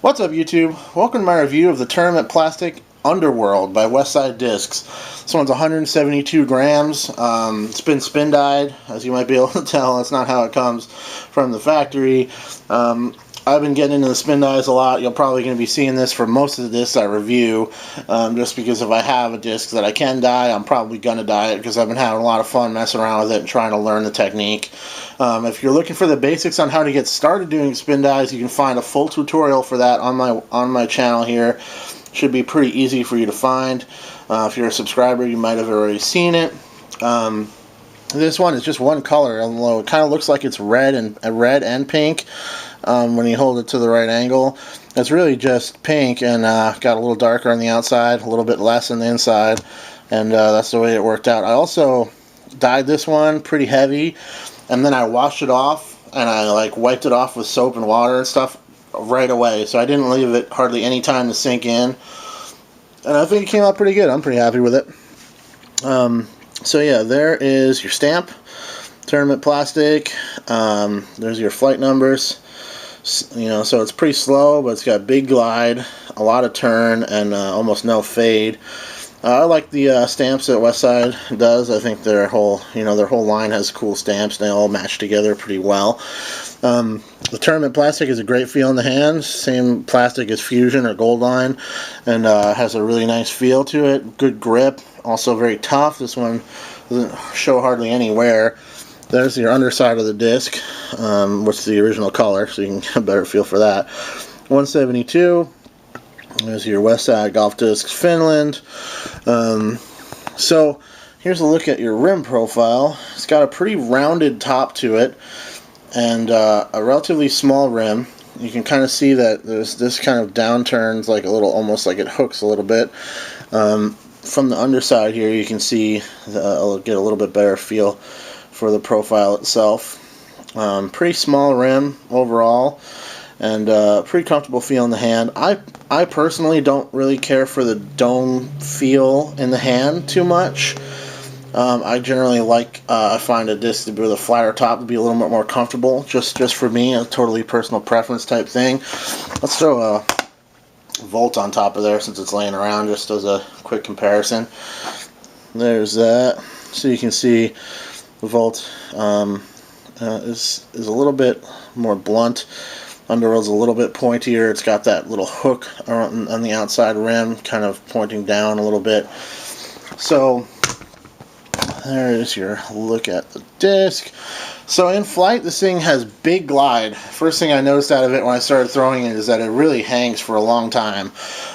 What's up, YouTube? Welcome to my review of the Tournament Plastic Underworld by Westside Discs. This one's 172 grams. It's been spin dyed, as you might be able to tell. That's not how it comes from the factory. I've been getting into the spin dyes a lot. You're probably going to be seeing this for most of the discs I review, just because if I have a disc that I can dye, I'm probably going to dye it because I've been having a lot of fun messing around with it and trying to learn the technique. If you're looking for the basics on how to get started doing spin dyes, you can find a full tutorial for that on my channel here. Should be pretty easy for you to find. If you're a subscriber, you might have already seen it. This one is just one color, although it kind of looks like it's red and pink when you hold it to the right angle. It's really just pink and got a little darker on the outside, a little bit less on the inside, and that's the way it worked out. I also dyed this one pretty heavy, and then I washed it off and I wiped it off with soap and water and stuff right away, so I didn't leave it hardly any time to sink in, and I think it came out pretty good. I'm pretty happy with it. So yeah, there is your stamp, Tournament Plastic. There's your flight numbers. So it's pretty slow, but it's got big glide, a lot of turn, and almost no fade. I like the stamps that Westside does. I think their whole line has cool stamps. They all match together pretty well. The Tournament Plastic is a great feel in the hands. Same plastic as Fusion or Goldline, and has a really nice feel to it. Good grip. Also very tough. This one doesn't show hardly any wear. There's your underside of the disc, which is the original color, so you can get a better feel for that. 172. There's your Westside Golf Discs Finland. So here's a look at your rim profile. It's got a pretty rounded top to it, and a relatively small rim. You can kind of see that there's this kind of downturns, like a little, almost like it hooks a little bit. From the underside here, you can see, I'll get a little bit better feel for the profile itself. Pretty small rim overall, and pretty comfortable feel in the hand. I personally don't really care for the dome feel in the hand too much. I generally I find a disc with a flatter top to be a little bit more comfortable, just for me, a totally personal preference type thing. Let's throw a Volt on top of there since it's laying around, just as a quick comparison. There's that. So you can see the Volt is a little bit more blunt. Underworld's a little bit pointier. It's got that little hook on the outside rim, kind of pointing down a little bit. So there is your look at the disc. So in flight, this thing has big glide. First thing I noticed out of it when I started throwing it is that it really hangs for a long time.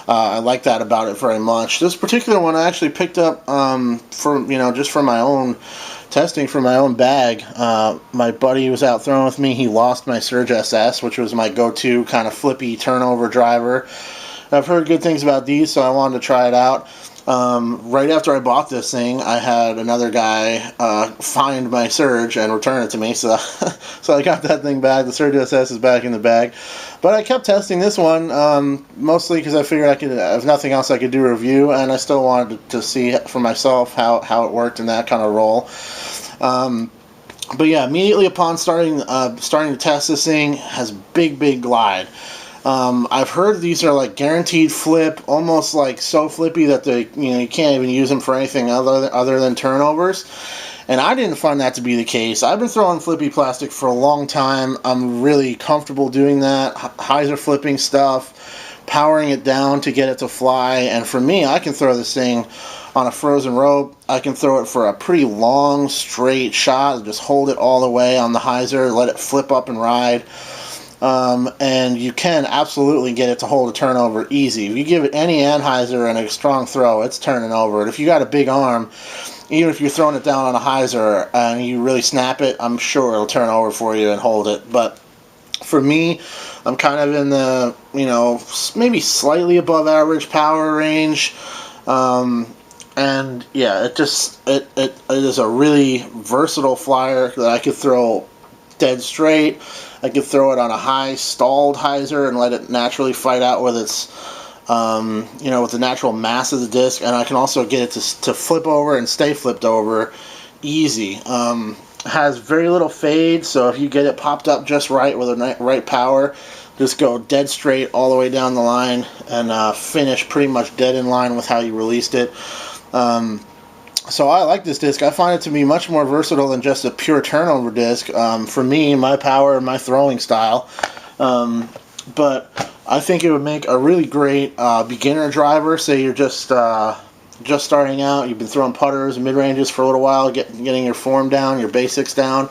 I like that about it very much. This particular one I actually picked up just for my own testing, for my own bag. My buddy was out throwing with me. He lost my Surge SS, which was my go-to kind of flippy turnover driver. I've heard good things about these, so I wanted to try it out. Right after I bought this thing, I had another guy find my Surge and return it to me, so so I got that thing back. The Surge SS is back in the bag. But I kept testing this one, mostly because I figured if nothing else, I could do a review, and I still wanted to see for myself how it worked in that kind of role. But yeah, immediately upon starting to test this thing, has big glide. I've heard these are like guaranteed flip, almost like so flippy that you can't even use them for anything other than turnovers. And I didn't find that to be the case. I've been throwing flippy plastic for a long time. I'm really comfortable doing that. Hyzer flipping stuff, powering it down to get it to fly. And for me, I can throw this thing on a frozen rope. I can throw it for a pretty long, straight shot. Just hold it all the way on the hyzer, let it flip up and ride. And you can absolutely get it to hold a turnover easy. If you give it any anhyzer and a strong throw, it's turning over. And if you got a big arm, even if you're throwing it down on a hyzer and you really snap it, I'm sure it'll turn over for you and hold it. But for me, I'm kind of in the, maybe slightly above average power range. And yeah, it is a really versatile flyer that I could throw dead straight. I could throw it on a high stalled hyzer and let it naturally fight out with its, with the natural mass of the disc, and I can also get it to flip over and stay flipped over easy. Has very little fade, so if you get it popped up just right with the right power, just go dead straight all the way down the line and finish pretty much dead in line with how you released it. So I like this disc. I find it to be much more versatile than just a pure turnover disc. For me, my power and my throwing style. But I think it would make a really great beginner driver. Say you're just starting out, you've been throwing putters and mid-ranges for a little while, getting your form down, your basics down,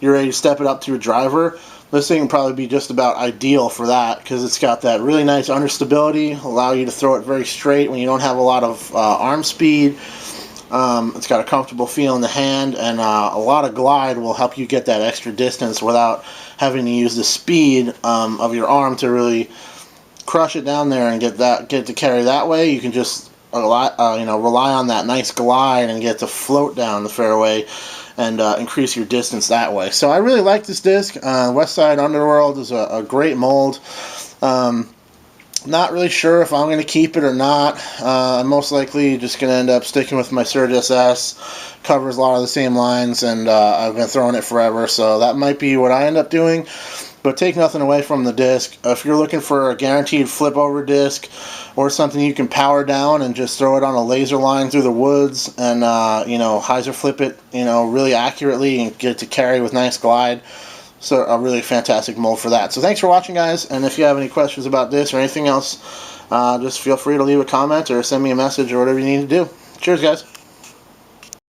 you're ready to step it up to a driver. This thing would probably be just about ideal for that, because it's got that really nice understability, allow you to throw it very straight when you don't have a lot of arm speed. It's got a comfortable feel in the hand, and a lot of glide will help you get that extra distance without having to use the speed of your arm to really crush it down there and get to carry that way. You can just rely on that nice glide and get to float down the fairway and increase your distance that way. So I really like this disc. Westside Underworld is a great mold. Not really sure if I'm going to keep it or not. I'm most likely just going to end up sticking with my Surge SS. Covers a lot of the same lines, and I've been throwing it forever, so that might be what I end up doing. But take nothing away from the disc. If you're looking for a guaranteed flip over disc or something you can power down and just throw it on a laser line through the woods and hyzer flip it really accurately and get it to carry with nice glide, so a really fantastic mold for that. So thanks for watching, guys, and if you have any questions about this or anything else, just feel free to leave a comment or send me a message or whatever you need to do. Cheers, guys.